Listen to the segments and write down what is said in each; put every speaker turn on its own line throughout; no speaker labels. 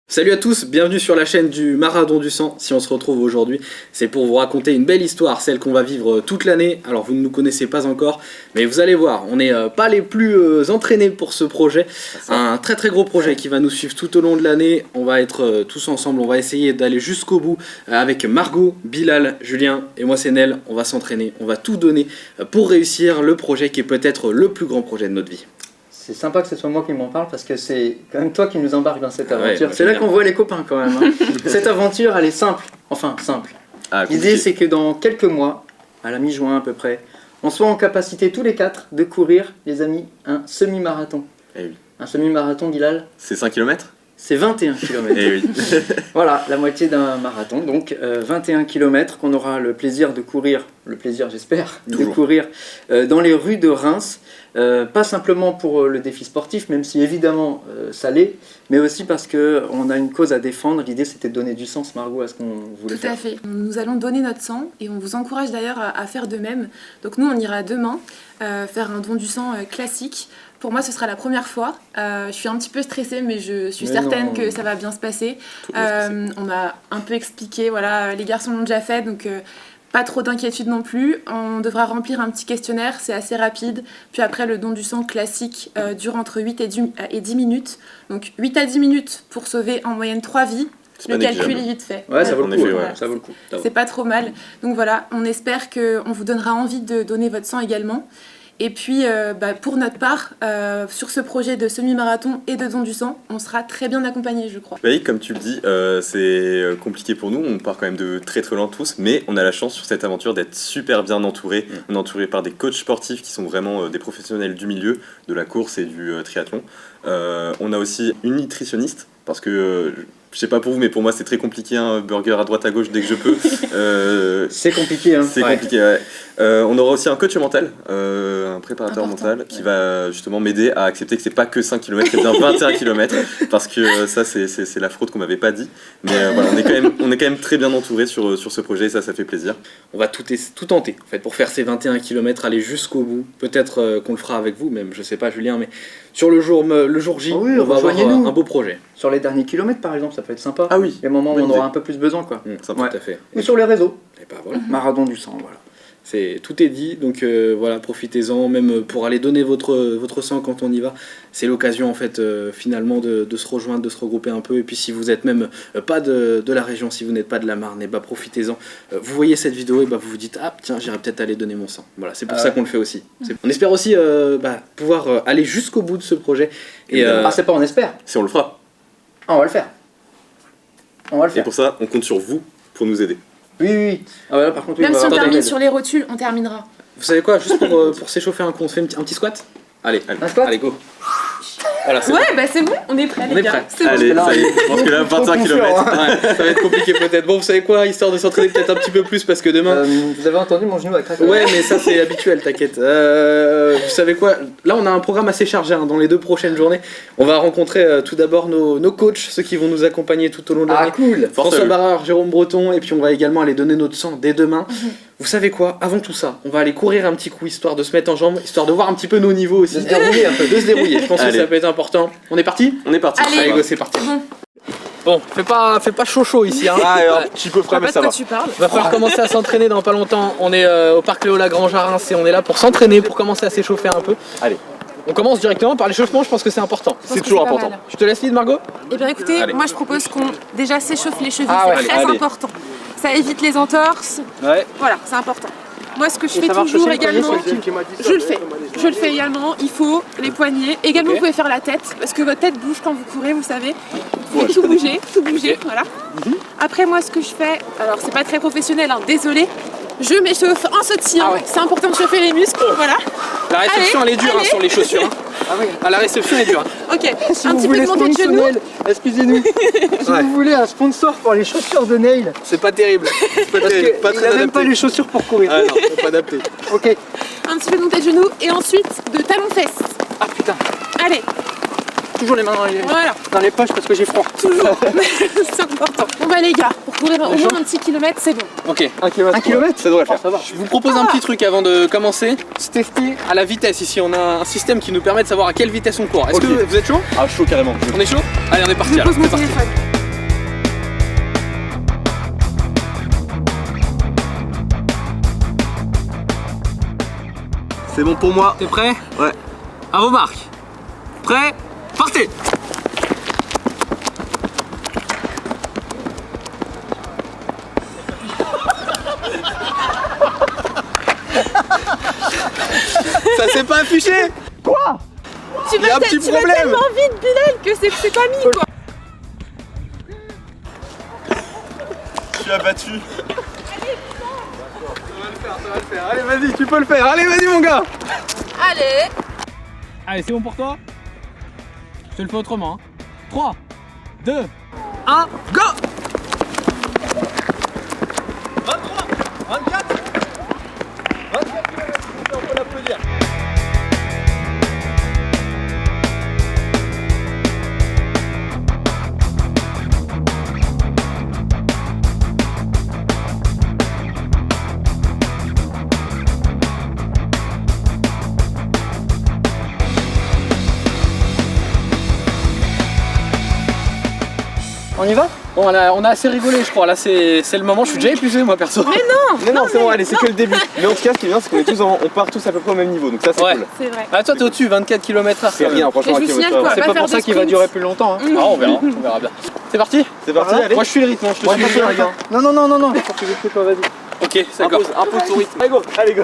Salut à tous, bienvenue sur la chaîne du Marathon du Sang. Si on se retrouve aujourd'hui, c'est pour vous raconter une belle histoire, celle qu'on va vivre toute l'année. Alors vous ne nous connaissez pas encore, mais vous allez voir, on n'est pas les plus entraînés pour ce projet. Un très très gros projet qui va nous suivre tout au long de l'année. On va être tous ensemble, on va essayer d'aller jusqu'au bout avec Margot, Bilal, Julien et moi c'est Nel. On va s'entraîner, on va tout donner pour réussir le projet qui est peut-être le plus grand projet de notre vie.
C'est sympa que ce soit moi qui m'en parle parce que c'est quand même toi qui nous embarque dans cette aventure.
Ouais,
c'est là qu'on voit les copains quand même. Hein. Cette aventure, elle est simple. Enfin, simple. L'idée, c'est que dans quelques mois, à la mi-juin à peu près, on soit en capacité tous les quatre de courir, les amis, un semi-marathon.
Eh oui.
Un semi-marathon, Bilal,
C'est 5 km.
c'est 21 km.
Eh oui.
Voilà, la moitié d'un marathon. Donc 21 km qu'on aura le plaisir de courir, le plaisir j'espère, de
Toujours.
courir dans les rues de Reims. Pas simplement pour le défi sportif, même si évidemment ça l'est, mais aussi parce qu'on a une cause à défendre. L'idée c'était de donner du sens, Margot, à ce qu'on voulait faire.
Tout à fait. Nous allons donner notre sang et on vous encourage d'ailleurs à faire de même. Donc nous on ira demain faire un don du sang classique. Pour moi ce sera la première fois. Je suis un petit peu stressée mais je suis certaine que ça va bien se passer. On m'a un peu expliqué, voilà, les garçons l'ont déjà fait donc... Pas trop d'inquiétude non plus, on devra remplir un petit questionnaire, c'est assez rapide. Puis après, le don du sang classique dure entre 8 et 10 minutes. Donc 8 à 10 minutes pour sauver en moyenne 3 vies. Le calcul est vite fait.
Ouais, ça vaut le coup.
En effet, ouais.
Ça vaut le coup.
C'est pas trop mal. Donc voilà, on espère qu'on vous donnera envie de donner votre sang également. Et puis, pour notre part, sur ce projet de semi-marathon et de don du sang, on sera très bien accompagnés, je crois.
Oui, comme tu le dis, c'est compliqué pour nous. On part quand même de très très loin tous, mais on a la chance sur cette aventure d'être super bien entouré. On est entouré par des coachs sportifs qui sont vraiment des professionnels du milieu, de la course et du triathlon. On a aussi une nutritionniste, parce que... je sais pas pour vous, mais pour moi c'est très compliqué, un burger à droite à gauche dès que je peux.
C'est compliqué, hein.
C'est compliqué, ouais. On aura aussi un coach mental, un préparateur
Important,
mental qui va justement m'aider à accepter que c'est pas que 5 km, c'est bien 21 km, parce que ça c'est la fraude qu'on m'avait pas dit. Mais voilà, on est quand même très bien entouré sur ce projet et ça fait plaisir.
On va tout tenter en fait pour faire ces 21 km, aller jusqu'au bout. Peut-être qu'on le fera avec vous même, je sais pas Julien, mais sur le jour J,
Oh oui,
on va avoir
rejoignez-nous.
un beau projet.
Sur les derniers kilomètres par exemple, ça peut être sympa.
Ah oui.
Les moments où
Bonne
on aura
idée.
un peu plus besoin, quoi.
Sympa.
Ouais.
Tout à fait.
Ou sur les réseaux.
Et bah voilà.
Marathon du sang, voilà.
Tout est dit, donc voilà, profitez-en, même pour aller donner votre sang quand on y va. C'est l'occasion en fait finalement de se rejoindre, de se regrouper un peu. Et puis si vous êtes même pas de la région, si vous n'êtes pas de la Marne, et bah profitez-en. Vous voyez cette vidéo et bah vous vous dites ah tiens j'irai peut-être aller donner mon sang. Voilà, c'est pour ça qu'on le fait aussi. On espère aussi pouvoir aller jusqu'au bout de ce projet. Et
c'est pas on espère.
Si on le fera.
Ah, on va le faire. On va le
Et
faire.
pour ça, on compte sur vous pour nous aider.
Oui. Ah voilà, par contre, oui,
Même
on va
si on
avoir
termine
des
sur les rotules, on terminera.
vous savez quoi, juste pour s'échauffer un coup, on se fait un petit squat. Allez,
Un squat.
allez go. Voilà, c'est bon.
Ouais, bah c'est bon, on est prêts
On
les
est
gars.
prêts.
C'est bon.
Allez,
là,
ça y est, je pense que là, 25 km.
Ouais, ça va être compliqué peut-être. Bon, vous savez quoi, histoire de s'entraîner peut-être un petit peu plus parce que demain.
Vous avez entendu mon genou à craquer.
Ouais, mais ça c'est habituel, t'inquiète. Vous savez quoi, là on a un programme assez chargé hein, dans les 2 prochaines journées. On va rencontrer tout d'abord nos coachs, ceux qui vont nous accompagner tout au long de
Ah
l'année.
cool.
François
à eux.
Barrard, Jérôme Breton, et puis on va également aller donner notre sang dès demain. Vous savez quoi, avant tout ça, on va aller courir un petit coup histoire de se mettre en jambes, histoire de voir un petit peu nos niveaux aussi.
De se dérouiller un peu.
De se dérouiller, je pense que
Allez.
ça peut être important. On est parti?
On est parti.
Allez.
Allez go, c'est parti.
Bon.
Bon, fais pas chaud ici hein.
Ah,
Ouais.
un petit peu
Je
frais,
vois
mais
pas de
ça
quoi
va.
tu parles.
Va falloir commencer à s'entraîner dans pas longtemps. On est au parc Léo Lagrange à Reims et on est là pour s'entraîner, pour commencer à s'échauffer un peu.
Allez.
On commence directement par l'échauffement, je pense que c'est important.
Je pense
C'est
que
toujours
pas
important.
mal.
Je te laisse lead Margot.
Eh bien écoutez,
Allez.
moi je propose qu'on déjà s'échauffe les chevilles,
Ah ouais,
c'est très
allez.
important. Ça évite les entorses,
Ouais.
voilà, c'est important. Moi ce que je fais toujours également, je le fais également, il faut les poignets. Également
Ok.
vous pouvez faire la tête, parce que votre tête bouge quand vous courez, vous savez. Vous pouvez tout bouger, voilà. Après moi ce que je fais, alors c'est pas très professionnel, hein, désolé, je m'échauffe en sautillant,
Ah ouais.
c'est important de chauffer les muscles, voilà.
La réception elle est dure hein,
allez.
sur les chaussures. Hein.
Ah oui.
Ah, la réception est dure. Hein.
Ok,
Si
un
vous
petit peu
voulez
de montée de genoux.
sponsor, excusez-nous. Si
Ouais.
vous voulez un sponsor pour les chaussures de Neil,
C'est pas terrible. C'est pas
parce
terrible. Pas
qu'il
très
a même
adapté.
pas les chaussures pour courir.
Ah non, c'est pas adapté.
Ok.
Un petit peu de montée de genoux et ensuite de talons-fesses.
Ah putain.
Allez,
Toujours les mains
voilà,
dans les poches parce que j'ai froid.
toujours. C'est important. Bon bah les gars, pour courir au moins un petit kilomètre, c'est bon.
Ok.
1 kilomètre.
Ça devrait le faire.
Ça va.
Je vous propose un petit truc avant de commencer.
Se tester.
À la vitesse ici, on a un système qui nous permet de savoir à quelle vitesse on court. Est-ce
Ok.
que vous êtes chaud?
Ah, chaud carrément.
On est chaud? Allez, on est parti
Je
alors.
pose mon
C'est parti.
téléphone.
C'est bon pour moi.
T'es prêt?
Ouais.
À vos marques. Prêt? Partez! Ça s'est pas affiché.
Quoi?
Tu vas tellement vite, Bilal, que c'est pas mis quoi.
Je suis abattu.
Ça va le faire. Allez, vas-y, tu peux le faire. Allez, vas-y, mon gars.
Allez.
Allez, c'est bon pour toi? Je te le fais autrement. 3, 2, 1, go! 23, 24, 24 km, on peut l'applaudir.
On y va?
Bon, on a assez rigolé, je crois. Là, c'est le moment. Je suis déjà épuisé, moi, perso.
Mais non, c'est bon, allez, c'est que le début. Mais en tout cas, ce qui est bien, c'est qu'on part tous à peu près au même niveau, donc ça c'est cool.
C'est vrai.
Ah, toi, t'es au-dessus, 24 km/h.
C'est rien, franchement,
Mais je vous
avec
signale quoi.
C'est pas pour ça qu'il va durer plus longtemps. Hein.
Ah, on verra bien. C'est parti?
C'est parti, allez.
Moi, je suis le rythme, je te
Moi,
suis
je suis
le
les gars.
Non, faut que tu l'écoutes pas, vas-y.
Ok, c'est d'accord.
Impose ton rythme. Allez, go, allez, go.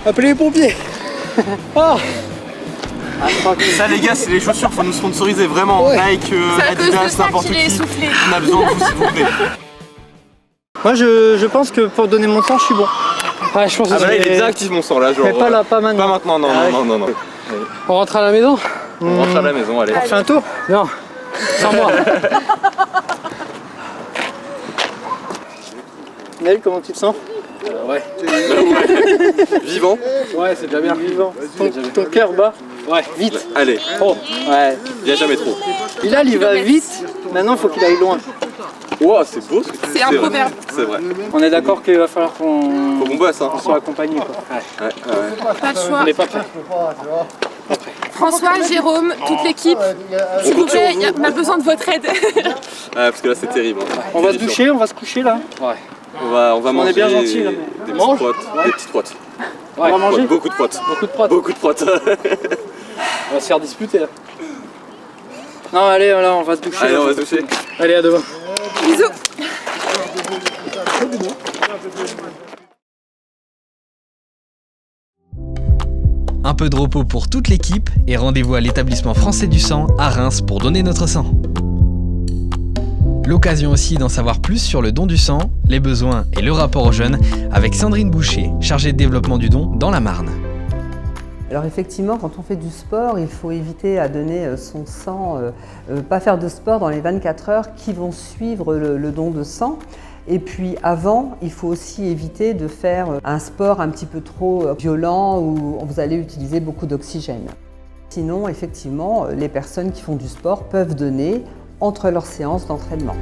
Appelez les pompiers. Oh.
Ça les gars, c'est les chaussures, faut nous sponsoriser vraiment.
Ouais.
Nike,
C'est à cause de
Adidas,
ça
n'importe
qu'il est
qui.
essoufflé.
On a besoin de vous s'il vous plaît.
Moi, je pense que pour donner mon sang, je suis bon.
Ouais, je pense que
Ah bah là il est bien actif mon sang là, genre.
Mais pas là, pas maintenant.
Pas maintenant, non,
Ah ouais.
non.
on rentre à la maison.
On rentre à la maison, allez.
On fait un tour?
Non, sans moi.
Nel, comment tu te sens?
Ouais.
Vivant.
Ouais, c'est déjà bien.
Vivant. Ton cœur bat?
Ouais.
Vite.
Allez,
Oh.
Ouais.
il y a jamais trop.
Bilal, il va vite. Maintenant, il faut qu'il aille loin.
Wow, c'est beau ce que tu dis.
C'est un
vrai.
proverbe.
C'est vrai.
On est d'accord qu'il va falloir qu'on
Faut qu'on bosse hein.
soit accompagné. Quoi.
Ouais.
Pas de choix.
On n'est pas prêt.
François, Jérôme, toute l'équipe, s'il vous plaît, on a besoin de votre aide.
Parce que là c'est terrible. Hein.
On va se doucher, on va se coucher là.
Ouais.
On va manger
est bien gentils, là,
des
Mange.
petites protes. Des petites protes.
Ouais.
On va manger.
Beaucoup de protes.
Beaucoup de prods.
Beaucoup de protes.
On va se faire disputer là.
Non, allez, là, on va se doucher.
Allez, on va se toucher.
Allez, à demain.
Bisous.
Un peu de repos pour toute l'équipe et rendez-vous à l'établissement français du sang à Reims pour donner notre sang. L'occasion aussi d'en savoir plus sur le don du sang, les besoins et le rapport aux jeunes avec Sandrine Boucher, chargée de développement du don dans la Marne.
Alors effectivement, quand on fait du sport, il faut éviter à donner son sang, pas faire de sport dans les 24 heures qui vont suivre le don de sang. Et puis avant, il faut aussi éviter de faire un sport un petit peu trop violent où vous allez utiliser beaucoup d'oxygène. Sinon, effectivement, les personnes qui font du sport peuvent donner entre leurs séances d'entraînement.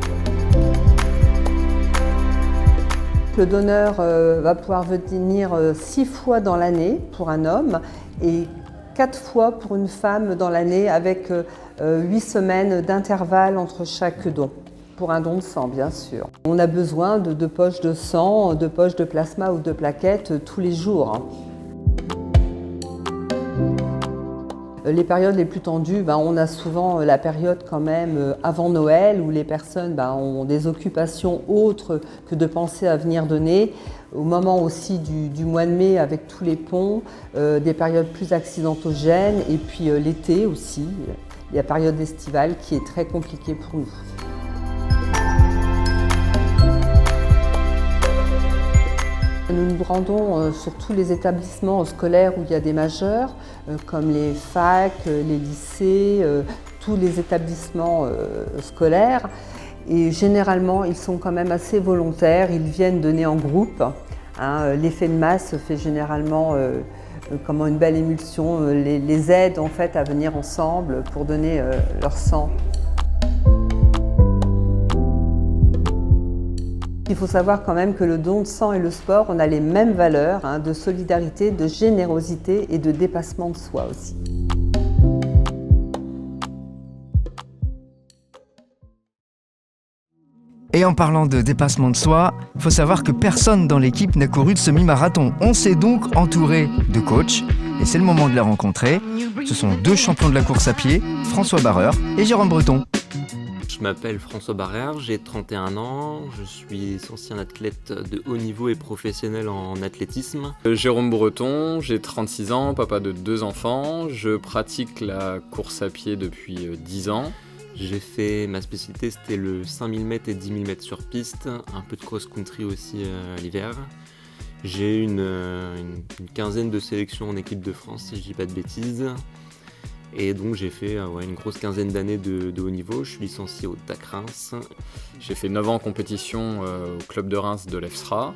Le donneur va pouvoir venir 6 fois dans l'année pour un homme et 4 fois pour une femme dans l'année avec 8 semaines d'intervalle entre chaque don. Pour un don de sang, bien sûr. On a besoin de poches de sang, de poches de plasma ou de plaquettes tous les jours. Les périodes les plus tendues, on a souvent la période quand même avant Noël où les personnes ont des occupations autres que de penser à venir donner. Au moment aussi du mois de mai avec tous les ponts, des périodes plus accidentogènes et puis l'été aussi, la période estivale qui est très compliquée pour nous. Nous nous rendons sur tous les établissements scolaires où il y a des majeurs, comme les facs, les lycées, tous les établissements scolaires. Et généralement, ils sont quand même assez volontaires, ils viennent donner en groupe. L'effet de masse fait généralement comment une belle émulsion, les aide en fait à venir ensemble pour donner leur sang. Il faut savoir quand même que le don de sang et le sport, on a les mêmes valeurs de solidarité, de générosité et de dépassement de soi aussi.
Et en parlant de dépassement de soi, il faut savoir que personne dans l'équipe n'a couru de semi-marathon. On s'est donc entouré de coachs et c'est le moment de les rencontrer. Ce sont 2 champions de la course à pied, François Barreur et Jérôme Breton.
Je m'appelle François Barrère, j'ai 31 ans, je suis ancien athlète de haut niveau et professionnel en athlétisme.
Jérôme Breton, j'ai 36 ans, papa de 2 enfants, je pratique la course à pied depuis 10 ans.
J'ai fait, ma spécialité c'était le 5000 m et 10 000 m sur piste, un peu de cross-country aussi l'hiver. J'ai une quinzaine de sélections en équipe de France si je dis pas de bêtises. Et donc j'ai fait une grosse quinzaine d'années de haut niveau, je suis licencié au TAC Reims.
J'ai fait 9 ans en compétition au club de Reims de l'EFSRA,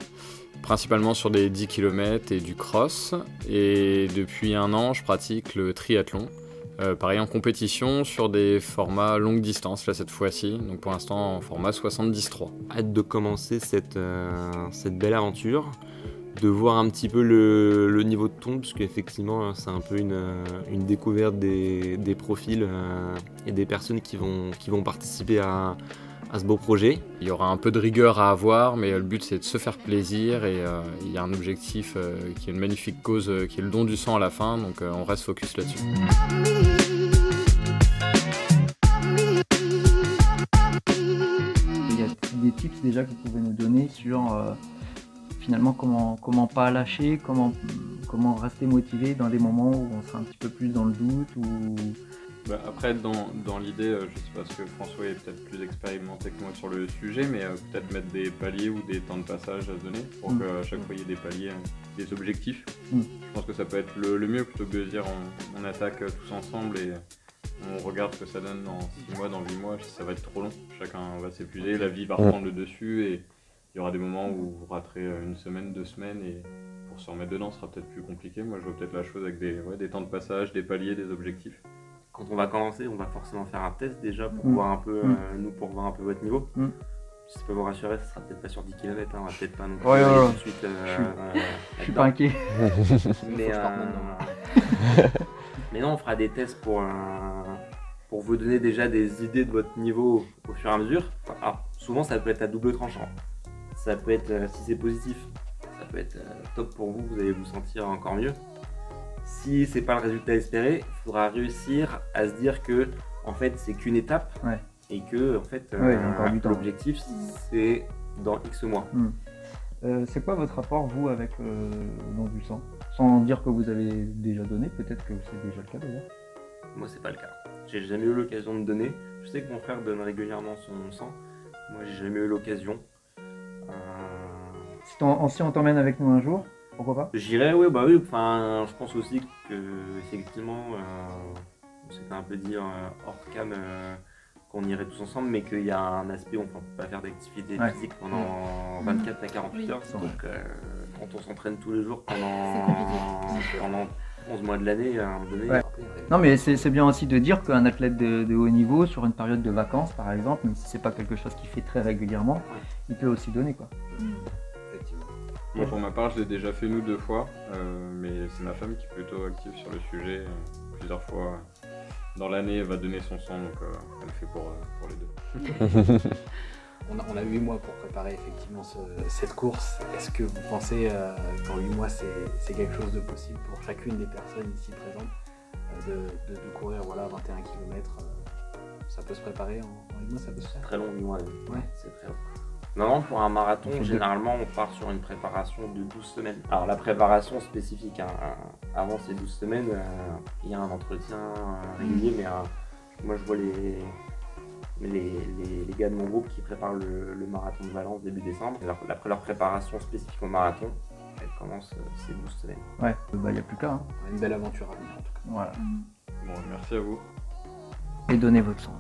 principalement sur des 10 km et du cross. Et depuis 1 an, je pratique le triathlon. Pareil en compétition sur des formats longue distance là cette fois-ci, donc pour l'instant en format 70-3.
Hâte de commencer cette belle aventure, de voir un petit peu le niveau de ton, parce qu'effectivement c'est un peu une découverte des profils et des personnes qui vont participer à ce beau projet.
Il y aura un peu de rigueur à avoir, mais le but c'est de se faire plaisir et il y a un objectif qui est une magnifique cause qui est le don du sang à la fin, donc on reste focus là-dessus.
Il y a des tips déjà que vous pouvez nous donner sur finalement comment pas lâcher, comment rester motivé dans des moments où on sera un petit peu plus dans le doute ou...
Après, dans l'idée, je sais pas, parce que François est peut-être plus expérimenté que moi sur le sujet, mais peut-être mettre des paliers ou des temps de passage à se donner pour qu'à chaque fois il y ait des paliers, des objectifs. Je pense que ça peut être le mieux plutôt que de dire on attaque tous ensemble et on regarde ce que ça donne dans 6 mois, dans 8 mois, ça va être trop long. Chacun va s'épuiser, la vie va reprendre le dessus et il y aura des moments où vous raterez 1 semaine, 2 semaines et pour se remettre dedans, ce sera peut-être plus compliqué. Moi, je vois peut-être la chose avec des temps de passage, des paliers, des objectifs.
Quand on va commencer, on va forcément faire un test déjà pour voir un peu, pour voir un peu votre niveau. Si ça peut vous rassurer, ça sera peut-être pas sur 10 km, on va peut-être pas non plus tout de suite.
Je suis pas inquiet.
Mais non, on fera des tests pour vous donner déjà des idées de votre niveau au fur et à mesure. Alors, souvent, ça peut être à double tranchant. Ça peut être, si c'est positif, ça peut être top pour vous, vous allez vous sentir encore mieux. Si c'est pas le résultat espéré, il faudra réussir à se dire que en fait c'est qu'une étape et que en fait l'objectif c'est dans X mois.
C'est quoi votre rapport vous avec le don du sang? Sans dire que vous avez déjà donné, peut-être que c'est déjà le cas d'ailleurs.
Moi c'est pas le cas. J'ai jamais eu l'occasion de donner. Je sais que mon frère donne régulièrement son sang. Moi j'ai jamais eu l'occasion.
Si on t'emmène avec nous un jour, pourquoi pas?
J'irai, oui. Enfin, je pense aussi que effectivement, c'était un peu dire hors cam qu'on irait tous ensemble, mais qu'il y a un aspect où on ne peut pas faire d'activité physique pendant 24 à 48 heures. Donc, quand on s'entraîne tous les jours pendant 11 mois de l'année, à un moment donné.
Non, mais c'est bien aussi de dire qu'un athlète de haut niveau, sur une période de vacances par exemple, même si c'est pas quelque chose qu'il fait très régulièrement, il peut aussi donner quoi.
Moi pour ma part je l'ai déjà fait 2 fois, mais c'est ma femme qui est plutôt active sur le sujet. Plusieurs fois dans l'année elle va donner son sang, donc elle le fait pour les 2.
On a 8 mois pour préparer effectivement cette course. Est-ce que vous pensez qu'en 8 mois c'est quelque chose de possible pour chacune des personnes ici présentes de courir 21 km ça peut se préparer en 8 mois, ça peut se faire?
C'est très long 8 mois.
Ouais.
C'est très long. Non, pour un marathon, généralement, on part sur une préparation de 12 semaines. Alors, la préparation spécifique, avant ces 12 semaines, il y a un entretien régulier, mais moi, je vois les gars de mon groupe qui préparent le marathon de Valence début décembre. Après leur préparation spécifique au marathon, commence ces 12 semaines.
Ouais, bah y a plus qu'à. Hein.
Une belle aventure à venir en tout cas.
Voilà.
Bon, merci à vous.
Et donnez votre sang.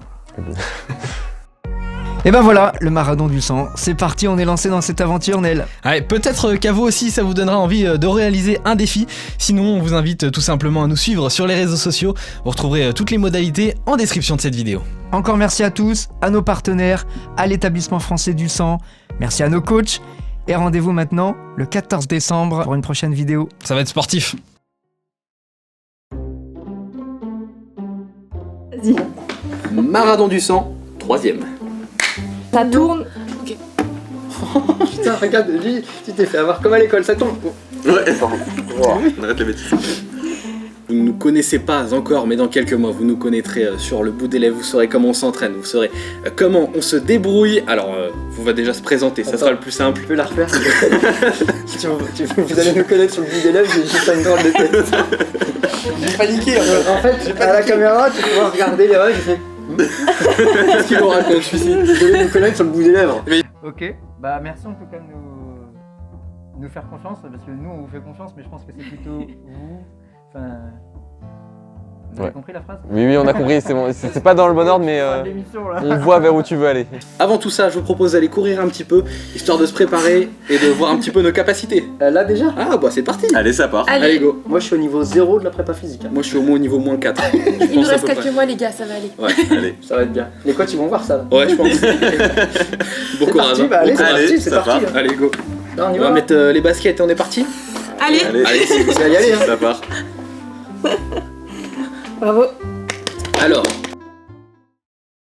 Et ben voilà, le marathon du sang, c'est parti, on est lancé dans cette aventure, Nel.
Ouais, peut-être qu'à vous aussi ça vous donnera envie de réaliser un défi. Sinon, on vous invite tout simplement à nous suivre sur les réseaux sociaux. Vous retrouverez toutes les modalités en description de cette vidéo.
Encore merci à tous, à nos partenaires, à l'établissement français du sang, merci à nos coachs. Et rendez-vous maintenant le 14 décembre pour une prochaine vidéo.
Ça va être sportif.
Vas-y.
Marathon du sang, 3e.
Ça tourne.
Ok.
Putain, regarde, lui, tu t'es fait avoir comme à l'école, ça tombe.
Ouais. On arrête les bêtises.
Vous ne nous connaissez pas encore, mais dans quelques mois, vous nous connaîtrez sur le bout des lèvres, vous saurez comment on s'entraîne, vous saurez comment on se débrouille. Alors, vous va déjà se présenter, ça sera le plus simple.
Tu peux la refaire Vous allez nous connaître sur le bout des lèvres, j'ai juste une drôle de tête.
J'ai paniqué.
En fait, à la caméra, tu pourras regarder les règles, j'ai fait...
Qu'est-ce qu'il nous raconte, celui-ci?
Vous allez nous connaître sur le bout des lèvres.
Ok, bah merci en tout cas de nous faire confiance, parce que nous on vous fait confiance, mais je pense que c'est plutôt vous. Enfin. Vous avez compris la phrase?
Oui, on a compris, c'est bon. C'est pas dans le bon ordre, mais on voit vers où tu veux aller.
Avant tout ça, je vous propose d'aller courir un petit peu, histoire de se préparer et de voir un petit peu nos capacités.
Là déjà?
Ah bah c'est parti.
Allez, ça part.
Allez go.
Moi je suis au niveau 0 de la prépa physique.
Moi je suis au moins au niveau moins 4.
Il nous reste quelques mois les gars, ça va aller.
Ouais,
allez.
Ça va être bien. Les coachs ils vont voir ça.
Ouais, je pense. Bon
C'est
courage.
parti, bah allez,
Allez,
c'est
ça
parti.
part.
Allez go.
Là,
On va mettre les baskets et on est parti.
Allez,
Allez,
Ça va y aller. Hein.
ça part.
Bravo.
Alors,